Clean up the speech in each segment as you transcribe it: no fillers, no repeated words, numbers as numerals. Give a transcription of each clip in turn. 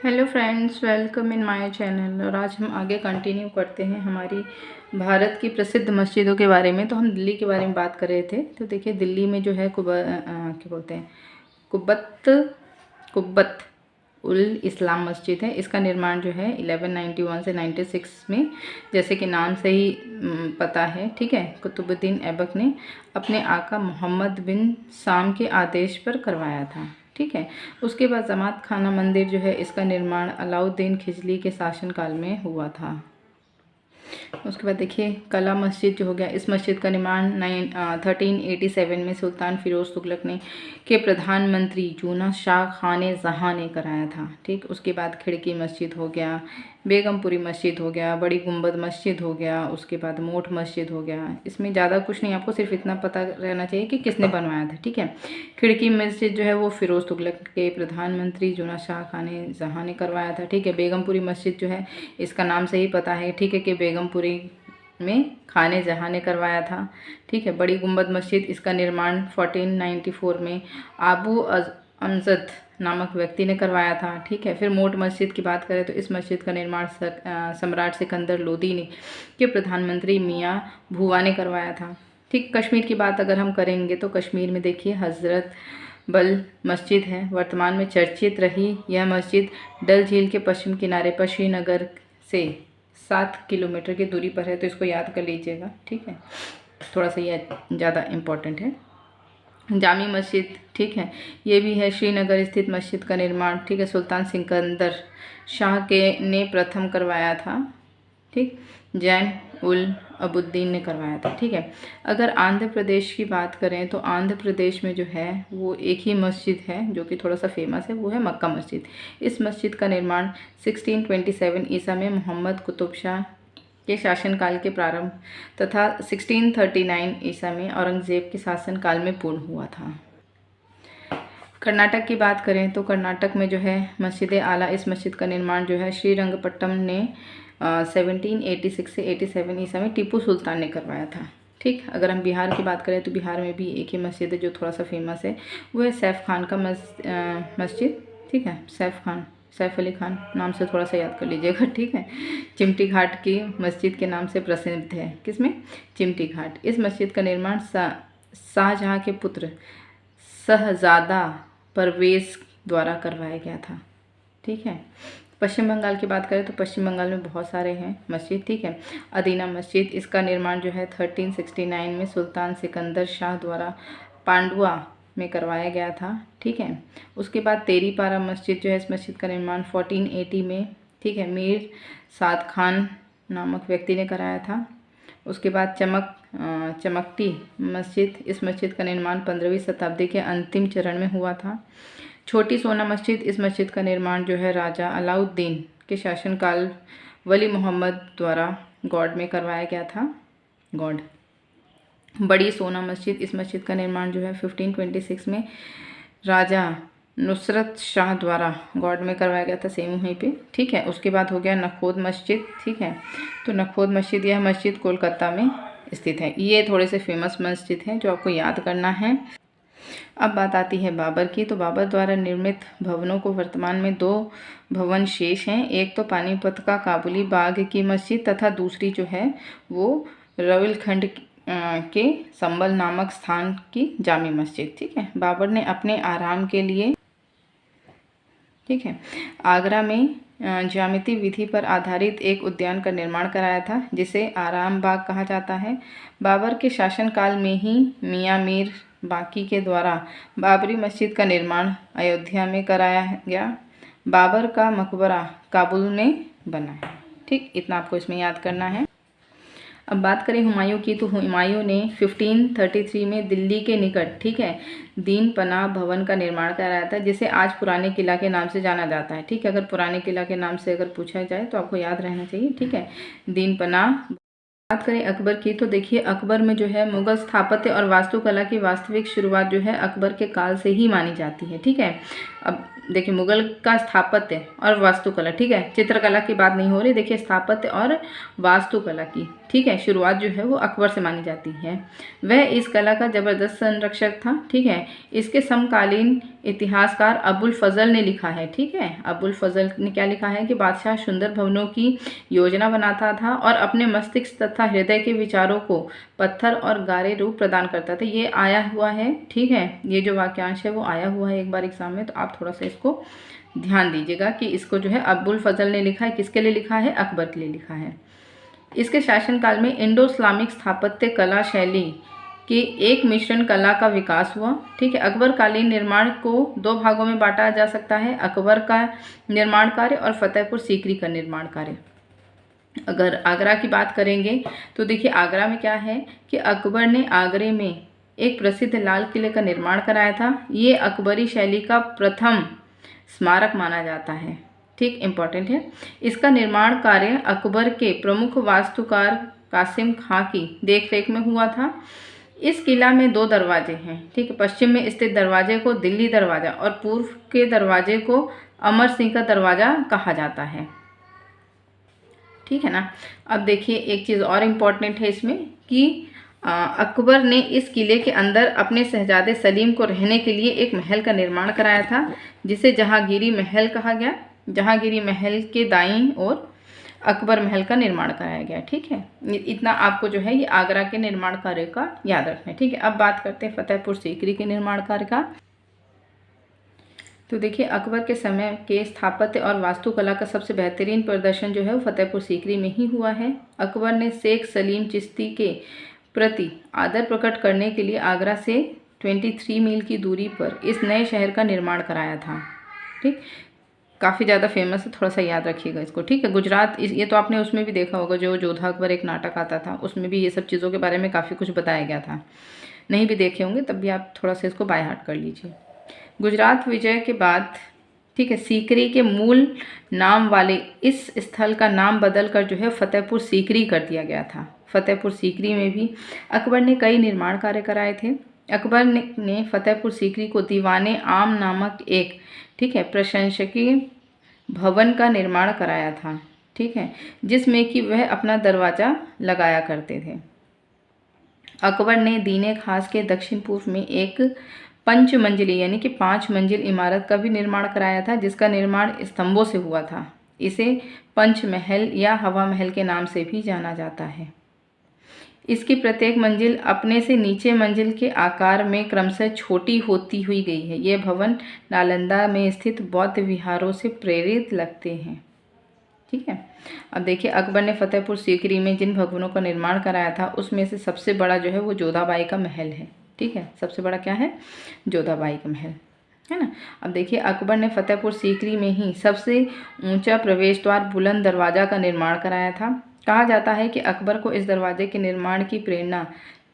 Hello friends, welcome in my channel. और आज हम आगे कंटिन्यू करते हैं हमारी भारत की प्रसिद्ध मस्जिदों के बारे में। तो हम दिल्ली के बारे में बात कर रहे थे। तो देखिए, दिल्ली में जो है क्या बोलते हैं, कुब्बत कुब्बत उल इस्लाम मस्जिद है। इसका निर्माण जो है 1191 से 96 में, जैसे कि नाम से ही पता है, ठीक है, कुतुबुद्दीन ऐबक ने अपने आका मोहम्मद बिन साम के आदेश पर करवाया था। ठीक है। उसके बाद जमात खाना मंदिर जो है, इसका निर्माण अलाउद्दीन खिजली के शासनकाल में हुआ था। उसके बाद देखिए, कला मस्जिद जो हो गया, इस मस्जिद का निर्माण 1387 में सुल्तान फिरोज तुगलक ने के प्रधानमंत्री जूना शाह खान जहाँ ने कराया था। ठीक। उसके बाद खिड़की मस्जिद हो गया, बेगमपुरी मस्जिद हो गया, बड़ी गुंबद मस्जिद हो गया, उसके बाद मोठ मस्जिद हो गया। इसमें ज़्यादा कुछ नहीं, आपको सिर्फ इतना पता रहना चाहिए कि किसने बनवाया था। ठीक है। खिड़की मस्जिद जो है वो फिरोज तुगलक के प्रधानमंत्री जूना शाह खान जहाँ ने करवाया था। ठीक है। बेगमपुरी मस्जिद जो है, इसका नाम से ही पता है, ठीक है, कि बेगमपुरी में खाने जहाँ ने करवाया था। ठीक है। बड़ी गुंबद मस्जिद, इसका निर्माण 1494 में आबू अमजद नामक व्यक्ति ने करवाया था। ठीक है। फिर मोठ मस्जिद की बात करें तो इस मस्जिद का निर्माण सम्राट सिकंदर लोदी ने के प्रधानमंत्री मियाँ भुवा ने करवाया था। ठीक। कश्मीर की बात अगर हम करेंगे तो कश्मीर में देखिए, हज़रत बल मस्जिद है। वर्तमान में चर्चित रही यह मस्जिद डल झील के पश्चिम किनारे पर श्रीनगर से 7 किलोमीटर की दूरी पर है। तो इसको याद कर लीजिएगा। ठीक है, थोड़ा सा ये ज़्यादा इम्पोर्टेंट है। जामी मस्जिद, ठीक है, ये भी है श्रीनगर स्थित मस्जिद का निर्माण, ठीक है, सुल्तान सिकंदर शाह के ने प्रथम करवाया था। ठीक। जैन उल अबुद्दीन ने करवाया था। ठीक है। अगर आंध्र प्रदेश की बात करें तो आंध्र प्रदेश में जो है वो एक ही मस्जिद है जो कि थोड़ा सा फेमस है, वो है मक्का मस्जिद। इस मस्जिद का निर्माण 1627 ईसा में मोहम्मद कुतुब शाह के शासनकाल के प्रारंभ तथा 1639 ईसा में औरंगजेब के शासनकाल में पूर्ण हुआ था। कर्नाटक की बात करें तो कर्नाटक में जो है मस्जिद आला, इस मस्जिद का निर्माण जो है श्रीरंगपट्टम ने 1786 से 87 ईसा में टीपू सुल्तान ने करवाया था। ठीक। अगर हम बिहार की बात करें तो बिहार में भी एक ही मस्जिद है जो थोड़ा सा फेमस है, वो है सैफ खान का मस्जिद। ठीक है, सैफ अली खान नाम से थोड़ा सा याद कर लीजिएगा। ठीक है। चिमटी घाट की मस्जिद के नाम से प्रसिद्ध है। किसमें? चिमटी घाट। इस मस्जिद का निर्माण शाहजहाँ के पुत्र शहजादा परवेज द्वारा करवाया गया था। ठीक है। पश्चिम बंगाल की बात करें तो पश्चिम बंगाल में बहुत सारे हैं मस्जिद। ठीक है। अदीना मस्जिद, इसका निर्माण जो है 1369 में सुल्तान सिकंदर शाह द्वारा पांडुआ में करवाया गया था। ठीक है। उसके बाद तेरीपारा मस्जिद जो है, इस मस्जिद का निर्माण 1480 में, ठीक है, मीर साद खान नामक व्यक्ति ने कराया था। उसके बाद चमकती मस्जिद, इस मस्जिद का निर्माण 15वीं शताब्दी के अंतिम चरण में हुआ था। छोटी सोना मस्जिद, इस मस्जिद का निर्माण जो है राजा अलाउद्दीन के शासनकाल वली मोहम्मद द्वारा गौड़ में करवाया गया था। गौड़। बड़ी सोना मस्जिद, इस मस्जिद का निर्माण जो है 1526 में राजा नुसरत शाह द्वारा गौड़ में करवाया गया था, सेम वहीं पे। ठीक है। उसके बाद हो गया नखोद मस्जिद। ठीक है। तो नखोद मस्जिद, यह मस्जिद कोलकाता में स्थित है। ये थोड़े से फेमस मस्जिद हैं जो आपको याद करना है। अब बात आती है बाबर की। तो बाबर द्वारा निर्मित भवनों को वर्तमान में 2 भवन शेष हैं। एक तो पानीपत का काबुली बाग की मस्जिद तथा दूसरी जो है वो रविलखंड के संबल नामक स्थान की जामी मस्जिद। ठीक है। बाबर ने अपने आराम के लिए, ठीक है, आगरा में ज्यामिति विधि पर आधारित एक उद्यान का निर्माण कराया था जिसे आराम बाग कहा जाता है। बाबर के शासनकाल में ही मियाँ मीर बाकी के द्वारा बाबरी मस्जिद का निर्माण अयोध्या में कराया गया। बाबर का मकबरा काबुल में बना है। ठीक, इतना आपको इसमें याद करना है। अब बात करें हुमायूं की, तो हुमायूं ने 1533 में दिल्ली के निकट, ठीक है, दीन पनाह भवन का निर्माण कराया था जिसे आज पुराने किला के नाम से जाना जाता है। ठीक है। अगर पुराने किला के नाम से अगर पूछा जाए तो आपको याद रहना चाहिए। ठीक है, दीन पनाह। बात करें अकबर की, तो देखिए अकबर में जो है मुगल स्थापत्य और वास्तुकला की वास्तविक शुरुआत जो है अकबर के काल से ही मानी जाती है। ठीक है। अब देखिए मुगल का स्थापत्य और वास्तुकला, ठीक है, चित्रकला की बात नहीं हो रही, देखिए स्थापत्य और वास्तुकला की, ठीक है, शुरुआत जो है वो अकबर से मानी जाती है। वह इस कला का जबरदस्त संरक्षक था, ठीक है। इसके समकालीन इतिहासकार अबुल फजल ने लिखा है, ठीक है, अबुल फजल ने क्या लिखा है कि बादशाह सुंदर भवनों की योजना बनाता था और अपने मस्तिष्क तथा हृदय के विचारों को पत्थर और गारे रूप प्रदान करता था। ये आया हुआ है, ठीक है, ये जो वाक्यांश है वो आया हुआ है एक बार एग्जाम में, तो आप थोड़ा सा इसको ध्यान दीजिएगा कि इसको जो है अबुल फजल ने लिखा है, किसके लिए लिखा है, अकबर के लिए लिखा है। इसके शासनकाल में इंडो इस्लामिक स्थापत्य कला शैली के एक मिश्रण कला का विकास हुआ, ठीक है। अकबर कालीन निर्माण को दो भागों में बांटा जा सकता है, अकबर का निर्माण कार्य और फतेहपुर सीकरी का निर्माण कार्य। अगर आगरा की बात करेंगे तो देखिए आगरा में क्या है कि अकबर ने आगरे में एक प्रसिद्ध लाल किले का निर्माण कराया था। ये अकबरी शैली का प्रथम स्मारक माना जाता है, ठीक, इम्पॉर्टेंट है। इसका निर्माण कार्य अकबर के प्रमुख वास्तुकार कासिम खां की देखरेख में हुआ था। इस किला में दो दरवाजे हैं, ठीक है, पश्चिम में स्थित दरवाजे को दिल्ली दरवाज़ा और पूर्व के दरवाजे को अमर सिंह का दरवाज़ा कहा जाता है, ठीक है ना। अब देखिए एक चीज़ और इम्पॉर्टेंट है इसमें कि अकबर ने इस किले के अंदर अपने शहजादे सलीम को रहने के लिए एक महल का निर्माण कराया था, जिसे जहांगीरी महल कहा गया। जहांगीरी महल के दाईं ओर अकबर महल का निर्माण कराया गया, ठीक है। इतना आपको जो है ये आगरा के निर्माण कार्य का याद रखना है, ठीक है। अब बात करते हैं फतेहपुर सीकरी के निर्माण कार्य का। तो देखिए अकबर के समय के स्थापत्य और वास्तुकला का सबसे बेहतरीन प्रदर्शन जो है वो फतेहपुर सीकरी में ही हुआ है। अकबर ने शेख सलीम चिश्ती के प्रति आदर प्रकट करने के लिए आगरा से 23 मील की दूरी पर इस नए शहर का निर्माण कराया था, ठीक, काफ़ी ज़्यादा फेमस है, थोड़ा सा याद रखिएगा इसको, ठीक है। गुजरात, ये तो आपने उसमें भी देखा होगा जो जोधा अकबर एक नाटक आता था, उसमें भी ये सब चीज़ों के बारे में काफ़ी कुछ बताया गया था। नहीं भी देखे होंगे तब भी आप थोड़ा सा इसको बाय हार्ट कर लीजिए। गुजरात विजय के बाद, ठीक है, सीकरी के मूल नाम वाले इस स्थल का नाम बदलकर जो है फतेहपुर सीकरी कर दिया गया था। फतेहपुर सीकरी में भी अकबर ने कई निर्माण कार्य कराए थे। अकबर ने फतेहपुर सीकरी को दीवाने आम नामक एक, ठीक है, प्रशंसकीय भवन का निर्माण कराया था, ठीक है, जिसमें कि वह अपना दरवाज़ा लगाया करते थे। अकबर ने दीने खास के दक्षिण पूर्व में एक पंच मंजिली यानी कि 5 मंजिल इमारत का भी निर्माण कराया था, जिसका निर्माण स्तंभों से हुआ था। इसे पंच महल या हवा महल के नाम से भी जाना जाता है। इसकी प्रत्येक मंजिल अपने से नीचे मंजिल के आकार में क्रमशः छोटी होती हुई गई है। ये भवन नालंदा में स्थित बौद्ध विहारों से प्रेरित लगते हैं, ठीक है। अब देखिए अकबर ने फतेहपुर सीकरी में जिन भवनों का निर्माण कराया था उसमें से सबसे बड़ा जो है वो जोधाबाई का महल है, ठीक है, सबसे बड़ा क्या है, जोधाबाई का महल, है ना। अब देखिए अकबर ने फतेहपुर सीकरी में ही सबसे ऊंचा प्रवेश द्वार बुलंद दरवाज़ा का निर्माण कराया था। कहा जाता है कि अकबर को इस दरवाजे के निर्माण की प्रेरणा,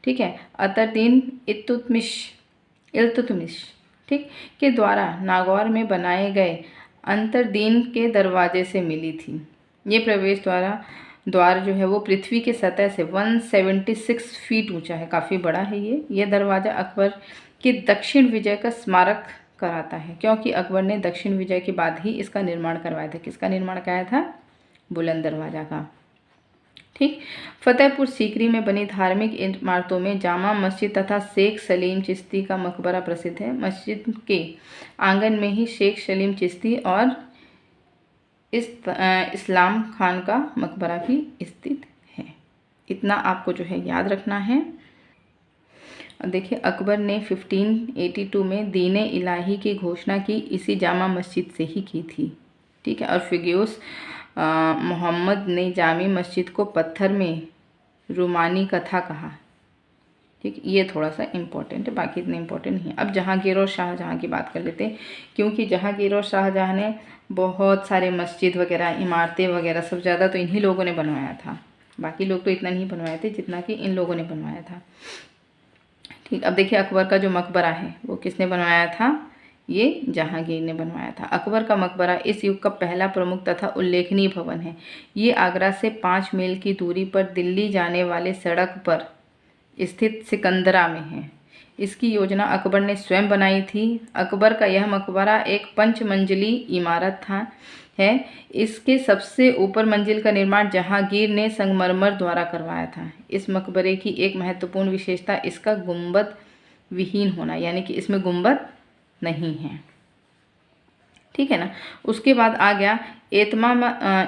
ठीक है, अतरदीन इल्तुतमिश, ठीक, के द्वारा नागौर में बनाए गए अंतरदीन के दरवाजे से मिली थी। ये प्रवेश द्वार जो है वो पृथ्वी की सतह से 176 फीट ऊंचा है, काफ़ी बड़ा है ये दरवाज़ा अकबर के दक्षिण विजय का स्मारक कराता है, क्योंकि अकबर ने दक्षिण विजय के बाद ही इसका निर्माण करवाया था। किसका निर्माण कराया था, बुलंद दरवाज़ा का, ठीक। फतेहपुर सीकरी में बनी धार्मिक इमारतों में जामा मस्जिद तथा शेख सलीम चिश्ती का मकबरा प्रसिद्ध है। मस्जिद के आंगन में ही शेख सलीम चिश्ती और इस्लाम खान का मकबरा भी स्थित है। इतना आपको जो है याद रखना है। देखिए अकबर ने 1582 में दीने इलाही की घोषणा की इसी जामा मस्जिद से ही की थी, ठीक है। और फिगोस मोहम्मद ने जामी मस्जिद को पत्थर में रूमानी कथा कहा, ठीक। ये थोड़ा सा इम्पोर्टेंट है, बाकी इतना इम्पोर्टेंट नहीं है। अब जहांगीर और शाहजहां की बात कर लेते हैं, क्योंकि जहांगीर और शाहजहां ने बहुत सारे मस्जिद वगैरह इमारतें वगैरह सब ज़्यादा तो इन्हीं लोगों ने बनवाया था, बाकी लोग तो इतना नहीं बनवाए थे जितना कि इन लोगों ने बनवाया था, ठीक। अब देखिए अकबर का जो मकबरा है वो किसने बनवाया था, ये जहांगीर ने बनवाया था। अकबर का मकबरा इस युग का पहला प्रमुख तथा उल्लेखनीय भवन है। ये आगरा से 5 मील की दूरी पर दिल्ली जाने वाले सड़क पर स्थित सिकंदरा में है। इसकी योजना अकबर ने स्वयं बनाई थी। अकबर का यह मकबरा एक पंचमंजिली इमारत है। इसके सबसे ऊपर मंजिल का निर्माण जहांगीर ने संगमरमर द्वारा करवाया था। इस मकबरे की एक महत्वपूर्ण विशेषता इसका गुंबद विहीन होना, यानी कि इसमें गुंबद नहीं है। ठीक है ना। उसके बाद आ गया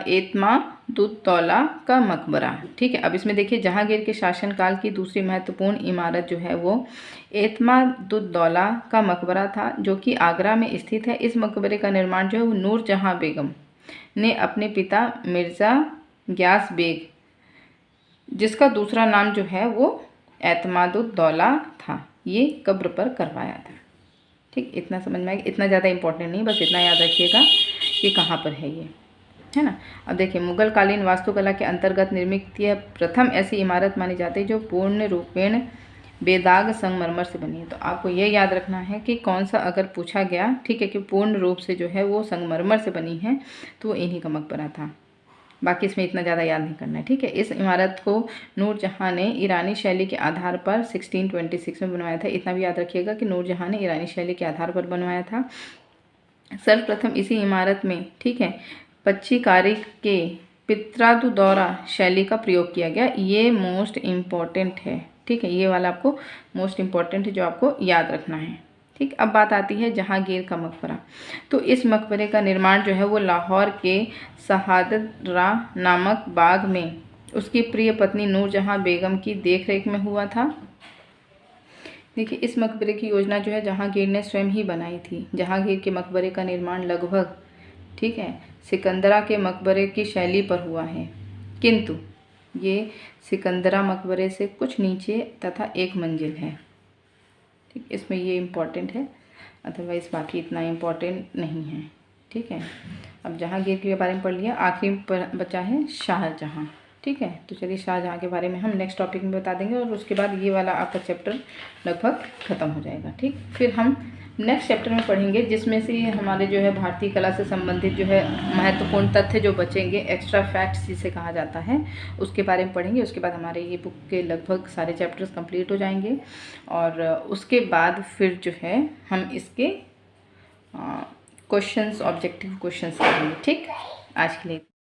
एतमादुद्दौला का मकबरा। ठीक है, अब इसमें देखिए जहांगीर के शासनकाल की दूसरी महत्वपूर्ण इमारत जो है वो एतमादुद्दौला का मकबरा था, जो कि आगरा में स्थित है। इस मकबरे का निर्माण जो है वो नूरजहां बेगम ने अपने पिता मिर्ज़ा ग्यास बेग, जिसका दूसरा नाम जो है वो एतमादुद्दौला था, ये कब्र पर करवाया था। ठीक, इतना समझ में आएगा। इतना ज़्यादा इंपॉर्टेंट नहीं, बस इतना याद रखिएगा कि कहाँ पर है ये, है ना। अब देखिए मुगल कालीन वास्तुकला के अंतर्गत निर्मित यह प्रथम ऐसी इमारत मानी जाती है जो पूर्ण रूपेण बेदाग संगमरमर से बनी है। तो आपको ये याद रखना है कि कौन सा अगर पूछा गया, ठीक है, कि पूर्ण रूप से जो है वो संगमरमर से बनी है, तो वो इन्हीं का मकबरा था। बाकी इसमें इतना ज़्यादा याद नहीं करना है। ठीक है, इस इमारत को नूरजहां ने ईरानी शैली के आधार पर 1626 में बनवाया था। इतना भी याद रखिएगा कि नूरजहां ने ईरानी शैली के आधार पर बनवाया था। सर्वप्रथम इसी इमारत में, ठीक है, पच्चीकारी के पित्रादुदौरा शैली का प्रयोग किया गया। ये मोस्ट इम्पॉर्टेंट है। ठीक है, ये वाला आपको मोस्ट इम्पॉर्टेंट है जो आपको याद रखना है। ठीक, अब बात आती है जहांगीर का मकबरा। तो इस मकबरे का निर्माण जो है वो लाहौर के शहादरा नामक बाग में उसकी प्रिय पत्नी नूरजहां बेगम की देखरेख में हुआ था। देखिए इस मकबरे की योजना जो है जहांगीर ने स्वयं ही बनाई थी। जहांगीर के मकबरे का निर्माण लगभग, ठीक है, सिकंदरा के मकबरे की शैली पर हुआ है, किंतु ये सिकंदरा मकबरे से कुछ नीचे तथा एक मंजिल है। ठीक, इसमें ये इम्पॉर्टेंट है, अदरवाइज़ बाकी इतना इम्पॉर्टेंट नहीं है। ठीक है, अब जहांगीर के बारे में पढ़ लिया। आखिरी बचा है शाहजहां। ठीक है, तो चलिए शाहजहां के बारे में हम नेक्स्ट टॉपिक में बता देंगे और उसके बाद ये वाला आपका चैप्टर लगभग ख़त्म हो जाएगा। ठीक, फिर हम नेक्स्ट चैप्टर में पढ़ेंगे जिसमें से हमारे जो है भारतीय कला से संबंधित जो है महत्वपूर्ण तथ्य जो बचेंगे, एक्स्ट्रा फैक्ट्स जिसे कहा जाता है, उसके बारे में पढ़ेंगे। उसके बाद हमारे ये बुक के लगभग सारे चैप्टर्स कंप्लीट हो जाएंगे और उसके बाद फिर जो है हम इसके क्वेश्चंस, ऑब्जेक्टिव क्वेश्चंस करेंगे। ठीक, आज के लिए